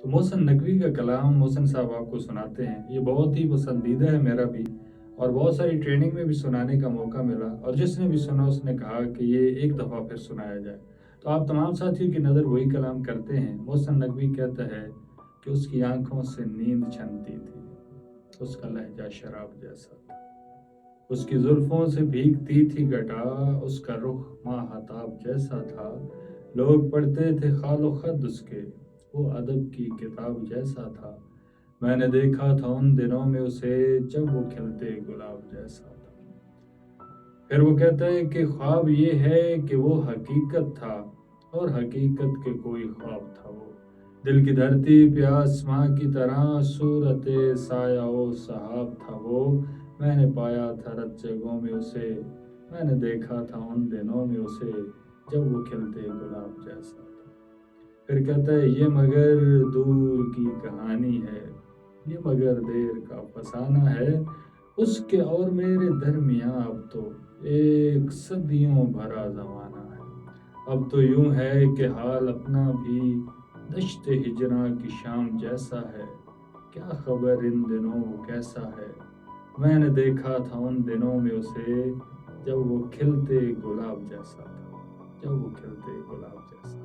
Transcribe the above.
تو محسن नकवी का कलाम मोहसिन साहब आपको सुनाते हैं। ये बहुत ही पसंदीदा है मेरा भी, और बहुत सारी ट्रेनिंग में भी सुनाने का मौका मिला, और जिसने भी सुना उसने कहा कि ये एक दफ़ा फिर सुनाया जाए। तो आप तमाम साथियों की नज़र वही कलाम करते हैं। मोहसिन नकवी कहता है कि उसकी आंखों से नींद छनती थी, उसका लहजा शराब जैसा था, उसकी जुल्फों से भीगती थी घटा, उसका रुख माहताब जैसा था। लोग पढ़ते थे खालो खत उसके, वो अदब की किताब जैसा था। मैंने देखा था उन दिनों में उसे, जब वो खिलते गुलाब जैसा था। फिर वो कहता है कि ख्वाब ये है कि वो हकीकत था, और हकीकत के कोई ख्वाब था वो। दिल की धरती पे आसमां की तरह सूरत साया ओ सहाब था वो। मैंने पाया था रत जगहों में उसे, मैंने देखा था उन दिनों में उसे, जब वो खिलते गुलाब जैसा था। फिर कहता है ये मगर दूर की कहानी है, ये मगर देर का फसाना है, उसके और मेरे दरमियां अब तो एक सदियों भरा जमाना है। अब तो यूं है कि हाल अपना भी दश्त हिजरा की शाम जैसा है। क्या खबर इन दिनों वो कैसा है, मैंने देखा था उन दिनों में उसे, जब वो खिलते गुलाब जैसा था, जब वो खिलते गुलाब जैसा।